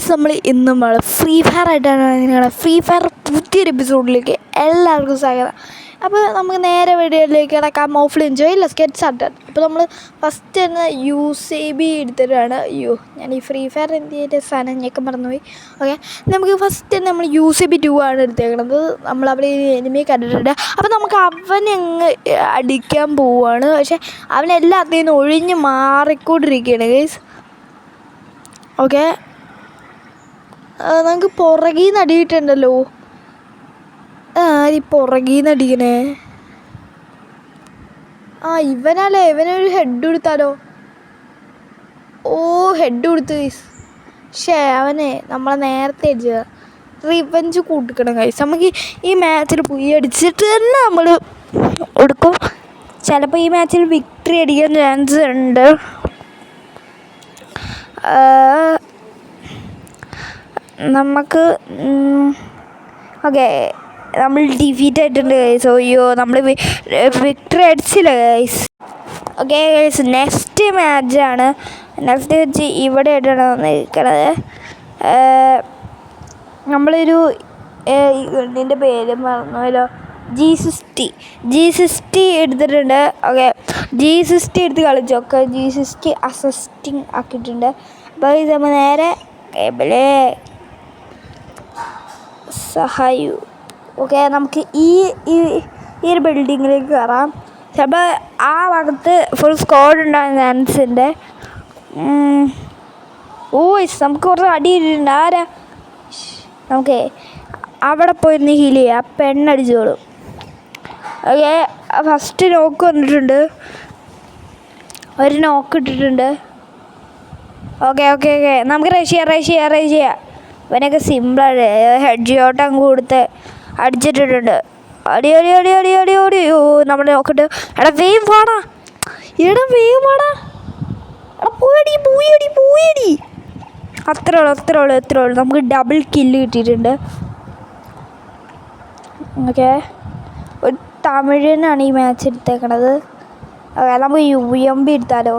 Guys നമ്മൾ ഇന്നും free fire ആയിട്ടാണ് നിങ്ങളുടെ ഫ്രീ ഫയർ പുതിയൊരു എപ്പിസോഡിലേക്ക് എല്ലാവർക്കും സ്വാഗതം. അപ്പോൾ നമുക്ക് നേരെ വീഡിയോയിലേക്ക് കിടക്കാം. ഓഫ്ലൈൻ എൻജോയ് ഇല്ല സ്കെറ്റ് സ്റ്റാർട്ടഡ്. അപ്പോൾ നമ്മൾ ഫസ്റ്റ് തന്നെ UCB എടുത്തിട്ടാണ്. ഞാൻ ഈ ഫ്രീ ഫയർ എന്തിൻ്റെ സാധനം ഞെക്കെ മറന്നുപോയി. ഓക്കെ, നമുക്ക് ഫസ്റ്റ് തന്നെ നമ്മൾ UCB 2 ആണ് എടുത്തേക്കണത്. നമ്മളവിടെ എനിമിയെ കണ്ടിട്ടുണ്ട്. അപ്പോൾ നമുക്ക് അവനെ അങ്ങ് അടിക്കാൻ പോവുകയാണ്. പക്ഷേ അവനെല്ലാത്തിൽ നിന്ന് ഒഴിഞ്ഞ് മാറിക്കൊണ്ടിരിക്കുകയാണ് ഗൈസ്. ഓക്കെ, നമുക്ക് പുറകിൽ നിന്ന് അടിയിട്ടുണ്ടല്ലോ. ഈ പുറകിൽ നിന്ന് അടിക്കണേ ഇവനല്ലേ. ഇവനൊരു ഹെഡ് കൊടുത്താലോ. ഹെഡ് കൊടുത്ത് ഗൈസ്. അവനെ നമ്മളെ നേരത്തെ അടിച്ചത്. റിവെഞ്ച് കൂട്ടിക്കണം ഗൈസ്. നമുക്ക് ഈ മാച്ചിൽ പോയി അടിച്ചിട്ട് തന്നെ നമ്മൾ എടുക്കും. ചിലപ്പോൾ ഈ മാച്ചിൽ വിക്ടറി അടിക്കാൻ ചാൻസ് ഉണ്ട്. നമുക്ക് ഓക്കെ, നമ്മൾ ഡിഫീറ്റ് ആയിട്ടുണ്ട് ഗൈസ്. നമ്മൾ വിക്ടറി അടിച്ചില്ല ഗൈസ്. ഓക്കെ ഗൈസ്, നെക്സ്റ്റ് മാച്ചാണ്. നെക്സ്റ്റ് മാച്ച് ഇവിടെ ആയിട്ടാണ് വന്നിരിക്കണത്. നമ്മളൊരു ഇതിൻ്റെ പേര് മറന്നുവല്ലോ. G60 എടുത്തിട്ടുണ്ട്. ഓക്കെ, G60 എടുത്ത് കളിച്ചു. ഓക്കെ, G60 അസിസ്റ്റിങ് ആക്കിയിട്ടുണ്ട്. അപ്പോൾ ഇത് നമ്മൾ നേരെ കേബിളേ സഹായു. ഓക്കെ, നമുക്ക് ഈ ഒരു ബിൽഡിങ്ങിലേക്ക് കയറാം. ചിലപ്പോൾ ആ ഭാഗത്ത് ഫുൾ സ്ക്വാഡ് ഉണ്ടാകുന്ന ചാൻസ് ഉണ്ട്. നമുക്ക് കുറച്ച് അടി ഇട്ടിട്ടുണ്ട്. ആരാ? നമുക്ക് അവിടെ പോയിരുന്ന് ഹീൽ ചെയ്യാം. പെണ്ണടിച്ചോളും. ഓക്കെ, ഫസ്റ്റ് നോക്ക് വന്നിട്ടുണ്ട്. ഒരു നോക്ക് ഇട്ടിട്ടുണ്ട്. ഓക്കെ, നമുക്ക് റഷ് ചെയ്യാം. ഇവനൊക്കെ സിമ്പിളാണ്. ഹെഡ് ഷോട്ട് അങ്ങ് കൊടുത്ത് അടിച്ചിട്ടിട്ടുണ്ട്. അടി. നമ്മൾ നോക്കിട്ട് വേഗം പാടാ. പോയടി. അത്രേ ഉള്ളൂ. നമുക്ക് ഡബിൾ കില്ല് കിട്ടിയിട്ടുണ്ട്. ഓക്കെ, ഒരു തമിഴനാണ് ഈ മാച്ച് എടുത്തേക്കണത്. ഓക്കെ, നമുക്ക് UMP എടുത്താലോ.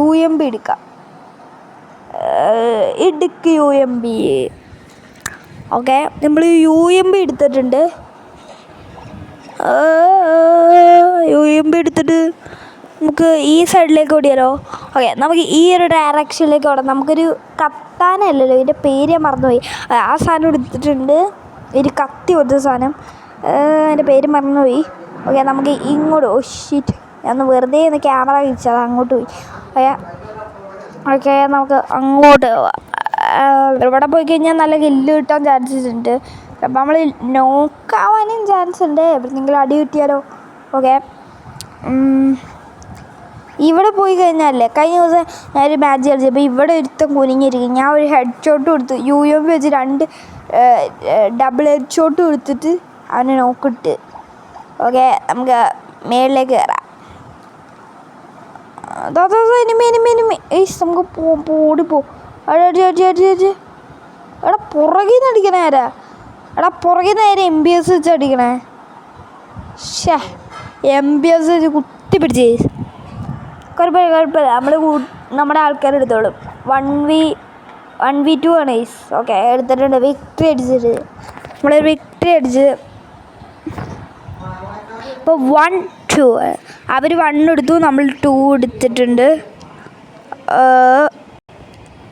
UMP എടുക്കാം. ഇടുക്ക് UMP. ഓക്കെ, നമ്മൾ UMP എടുത്തിട്ടുണ്ട്. UMP എടുത്തിട്ട് നമുക്ക് ഈ സൈഡിലേക്ക് ഓടിയാലോ. ഓക്കെ, നമുക്ക് ഈ ഒരു ഡയറക്ഷനിലേക്ക് ഓടാം. നമുക്കൊരു കത്താനല്ലല്ലോ, ഇതിൻ്റെ പേര് ഞാൻ മറന്നുപോയി. ആ സാധനം എടുത്തിട്ടുണ്ട്. ഒരു കത്തി കൊടുത്ത സാധനം, അതിൻ്റെ പേര് മറന്നുപോയി. ഓക്കെ, നമുക്ക് ഇങ്ങോട്ട് ഞാൻ വെറുതെ ഒന്ന് ക്യാമറ വെച്ചത് അങ്ങോട്ട് പോയി. ഓക്കെ, നമുക്ക് അങ്ങോട്ട് പോവാം. ഇവിടെ പോയി കഴിഞ്ഞാൽ നല്ല കില്ല് കിട്ടാൻ ചാൻസസ് ഉണ്ട്. അപ്പം നമ്മൾ നോക്കാവാനും ചാൻസ് ഉണ്ട്. എവിടെയെങ്കിലും അടി കിട്ടിയാലോ. ഓക്കെ, ഇവിടെ പോയി കഴിഞ്ഞാലേ കഴിഞ്ഞ ദിവസം ഞാനൊരു മാച്ച് കളിച്ചപ്പോൾ ഇവിടെ ഒരുത്തം കുനിഞ്ഞിരിക്കും. ഞാൻ ഒരു ഹെഡ് ഷോട്ട് കൊടുത്തു. UMP വെച്ച് 2 ഡബിൾ ഹെഡ് ഷോട്ട് കൊടുത്തിട്ട് അവനെ നോക്കിട്ട്. ഓക്കെ, നമുക്ക് മേളിലേക്ക് കയറാം. എനിമി. നമുക്ക് ഓടിപ്പോ. എടാ പുറകിൽ നിന്ന് അടിക്കണേ ആരാ? പുറകിൽ നിന്ന് നേരെ MBS വെച്ച് അടിക്കണേ. MBS വെച്ച് കുത്തി പിടിച്ചേ. കുഴപ്പമില്ല. നമ്മുടെ ആൾക്കാരെടുത്തോളും. 1v2 ആണ് ഗൈസ്. ഓക്കെ, എടുത്തിട്ടുണ്ട്. വിക്ടറി അടിച്ചിട്ട് നമ്മളൊരു വിക്ടറി അടിച്ച്. ഇപ്പോൾ 1-2 അവർ 1 എടുത്തു, നമ്മൾ 2 എടുത്തിട്ടുണ്ട്.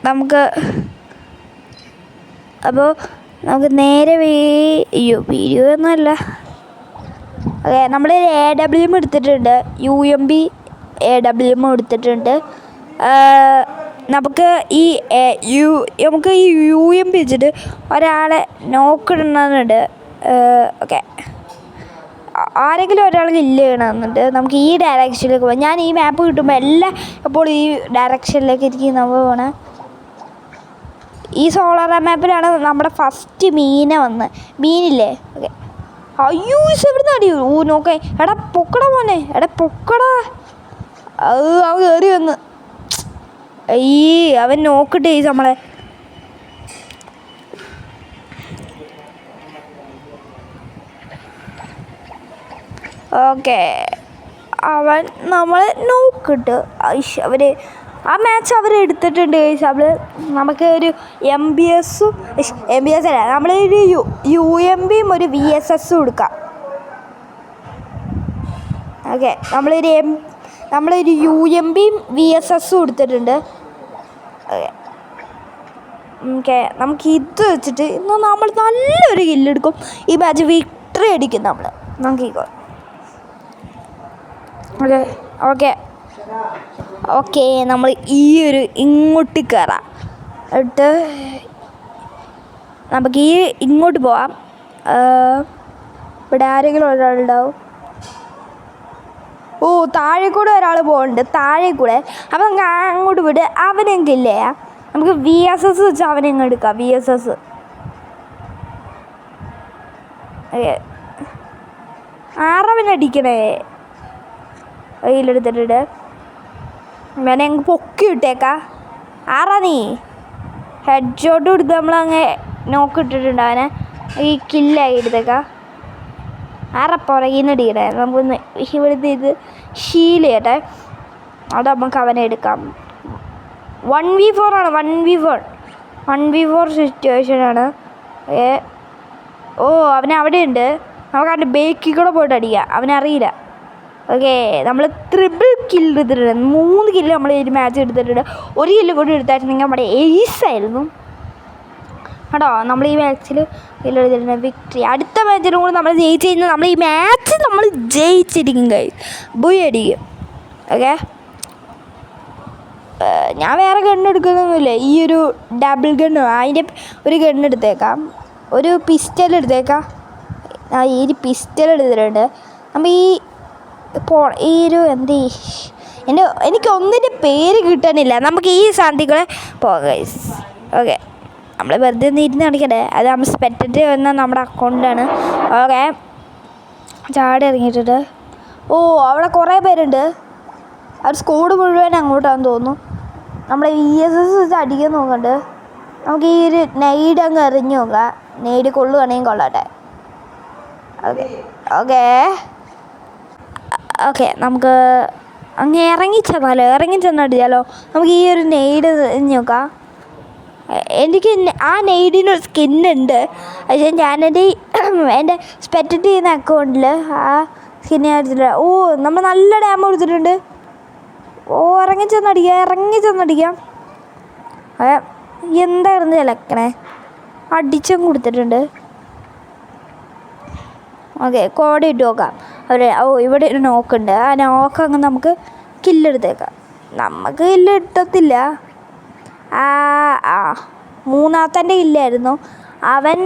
നമുക്ക് നേരെ വീഡിയോ ഒന്നുമല്ല. ഓക്കെ, നമ്മൾ AWM എടുത്തിട്ടുണ്ട്. UMP AWM എടുത്തിട്ടുണ്ട്. നമുക്ക് ഈ UMP വെച്ചിട്ട് ഒരാളെ നോക്കിടുന്നുണ്ട്. ഓക്കെ, ആരെങ്കിലും ഒരാൾ കില്ല് ചെയ്യണമെന്നുണ്ട്. നമുക്ക് ഈ ഡയറക്ഷനിലേക്ക് പോകാം. ഞാൻ ഈ മാപ്പ് കിട്ടുമ്പോൾ എപ്പോൾ ഈ ഡയറക്ഷനിലേക്ക് എനിക്ക് നമ്മൾ പോകണം. ഈ സോളാർ മാപ്പിലാണ് നമ്മുടെ ഫസ്റ്റ് മീനില്ലേ. ഓക്കെ, എവിടുന്ന് അടിയൂ. നോക്കേ. പൊക്കടാ മോനെ. പൊക്കടാ. അവൻ കയറി വന്ന്. അവൻ നോക്കിട്ടേ നമ്മളെ. ഓക്കെ, അവൻ നമ്മളെ നോക്കിട്ട് അവർ ആ മാച്ച് അവർ എടുത്തിട്ടുണ്ട് ഗൈസ്. നമുക്ക് ഒരു MBS അല്ല, നമ്മളൊരു UMBയും ഒരു VSSും എടുക്കാം. ഓക്കെ, നമ്മളൊരു UMBയും VSSും എടുത്തിട്ടുണ്ട്. ഓക്കെ, നമുക്ക് ഇത് വെച്ചിട്ട് ഇന്ന് നമ്മൾ നല്ലൊരു കില്ലെടുക്കും. ഈ മാച്ച് വിക്ടറി അടിക്കും നമ്മൾ. നോക്കിക്കോ. ഓക്കെ നമ്മൾ ഇങ്ങോട്ട് കയറാം. എന്നിട്ട് നമുക്ക് ഇങ്ങോട്ട് പോവാം. ഇവിടെ ആരെങ്കിലും ഒരാളുണ്ടാവും. ഓ, താഴെ കൂടെ ഒരാൾ പോകുന്നുണ്ട്, താഴെ കൂടെ. അപ്പം നമുക്ക് അങ്ങോട്ട് വിട്. അവനെങ്കില്ലേ നമുക്ക് VSS വെച്ച് അവനെങ്ങ് എടുക്കാം. VSS ആറവനടിക്കണേ. കയ്യിലെടുത്തിട്ട് അവനെ അങ്ങ് പൊക്കി ഇട്ടേക്കാം. ആറാ നീ ഹെഡ് ഷോട്ട് കൊടുത്ത് നമ്മളങ്ങ് നോക്കിട്ടിട്ടുണ്ട്. അവനെ ഈ കില്ലായി എടുത്തേക്കാം. ആറാ പുറകിൽ നിന്ന് അടിക്കണേ. നമുക്കൊന്ന് ഇവിടുത്തെ ഇത് ഷീൽ ചെയ്യട്ടെ. അവിടെ നമുക്ക് അവനെ എടുക്കാം. 1v4 ആണ്. 1v4 സിറ്റുവേഷനാണ്. ഓ, അവനവിടെ ഉണ്ട്. നമുക്ക് അവൻ്റെ ബേക്കിൽ കൂടെ പോയിട്ട് അടിക്കാം. അവനറിയില്ല. ഓക്കെ, നമ്മൾ ട്രിപ്പിൾ കില്ല് എടുത്തിട്ടുണ്ട്. 3 കില്ല് നമ്മൾ ഈ മാച്ച് എടുത്തിട്ടുണ്ട്. 1 കില്ല് കൂടി എടുത്തായിരുന്നെങ്കിൽ നമ്മുടെ എയ്സായിരുന്നു കേട്ടോ. നമ്മൾ ഈ മാച്ചിൽ കില്ല് എടുത്തിട്ടുണ്ട്. വിക്ടറി. അടുത്ത മാച്ചിലും കൂടി നമ്മൾ ജയിച്ചു കഴിഞ്ഞാൽ നമ്മൾ ഈ മാച്ച് നമ്മൾ ജയിച്ചിരിക്കും. ബുയ് അടിക്കും. ഓക്കെ, ഞാൻ വേറെ ഗണ്ണെടുക്കുന്നൊന്നുമില്ല. ഈ ഒരു ഡബിൾ ഗണ്ണ്, അതിൻ്റെ ഒരു ഗണ്ണെടുത്തേക്കാം. ഒരു പിസ്റ്റൽ എടുത്തേക്കാം. ഈ പിസ്റ്റൽ എടുത്തിട്ടുണ്ട്. നമ്മൾ എനിക്ക് ഒന്നിൻ്റെ പേര് കിട്ടാനില്ല. നമുക്ക് ഈ സാന്തികളെ പോകാം. ഓക്കെ, നമ്മൾ വെറുതെ ഒന്ന് ഇരുന്ന് കാണിക്കട്ടെ. അത് നമ്മൾ സ്പെക്ടേറ്റർ വന്ന നമ്മുടെ അക്കൗണ്ടാണ്. ഓക്കെ, ചാടി ഇറങ്ങിയിട്ടുണ്ട്. ഓ, അവിടെ കുറേ പേരുണ്ട്. അവർ സ്കോഡ് മുഴുവൻ അങ്ങോട്ടാണെന്ന് തോന്നുന്നു. നമ്മൾ VSS വെച്ച് അടിക്കാൻ നോക്കുന്നുണ്ട്. നമുക്ക് ഈ ഒരു നെയ്ഡ് അങ്ങ് എറിഞ്ഞു നോക്കാം. നെയ്ഡ് കൊള്ളുകയാണെങ്കിൽ കൊള്ളട്ടെ. ഓക്കെ നമുക്ക് അങ്ങ് ഇറങ്ങി ചെന്നടിച്ചാലോ. നമുക്ക് ഈ ഒരു നെയ്ഡ് എറിഞ്ഞു നോക്കാം. എനിക്ക് ആ നെയ്ഡിനൊരു സ്കിന്നുണ്ട്. പക്ഷേ എൻ്റെ സ്പെക്ടേറ്റ് ചെയ്യുന്ന അക്കൗണ്ടിൽ ആ സ്കിന്നെ അടിച്ചിട്ടില്ല. ഓ, നമ്മൾ നല്ല ഡാമ കൊടുത്തിട്ടുണ്ട്. ഓ, ഇറങ്ങി ചെന്നടിക്കാം. എന്തായിരുന്നു ചിലക്കണേ. അടിച്ചും കൊടുത്തിട്ടുണ്ട്. ഓക്കെ, കോഡ് ഇട്ട് നോക്കാം. ഇവിടെ ഒരു നോക്കുണ്ട്. ആ നോക്ക് അങ്ങ് നമുക്ക് കില്ലെടുത്തേക്കാം. നമുക്ക് കില്ല് കിട്ടത്തില്ല. മൂന്നാമത്തെ കില്ലായിരുന്നു. അവൻ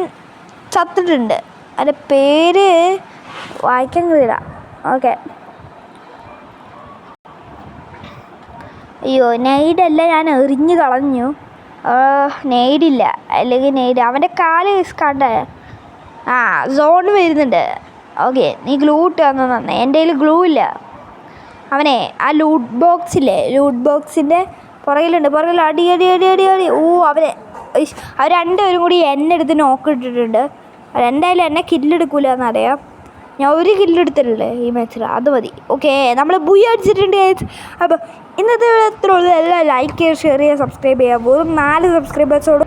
ചത്തിട്ടുണ്ട്. അതിൻ്റെ പേര് വായിക്കാൻ കഴിയില്ല. ഓക്കെ, അയ്യോ, നെയ്ഡല്ല, ഞാൻ എറിഞ്ഞ് കളഞ്ഞു. നെയ്ഡില്ല, അല്ലെങ്കിൽ നെയ്ഡ് അവൻ്റെ കാല് കണ്ട. സോൺ വരുന്നുണ്ട്. ഓക്കെ, നീ ഗ്ലൂ ഇട്ട് തന്നേ. എൻ്റെ കയ്യിൽ ഗ്ലൂ ഇല്ല. അവനെ ആ ലൂട്ട് ബോക്സിൻ്റെ പുറകിലുണ്ട്. അടി. ഓ, അവർ രണ്ടുപേരും കൂടി എന്നെ എടുത്ത് നോക്കിയിട്ടിട്ടുണ്ട്. എന്തായാലും എന്നെ കില്ലെടുക്കൂല എന്നറിയാം. ഞാൻ ഒരു കില്ലെടുത്തിട്ടുള്ളൂ ഈ മാച്ചിൽ. അത് മതി. ഓക്കെ, നമ്മൾ ബുയ് അടിച്ചിട്ടുണ്ട്. അപ്പോൾ ഇന്നത്തെ എത്ര ഉള്ളൂ. എല്ലാം ലൈക്ക് ചെയ്യുക, ഷെയർ ചെയ്യുക, സബ്സ്ക്രൈബ് ചെയ്യുക. വെറും 4 സബ്സ്ക്രൈബേഴ്സോട്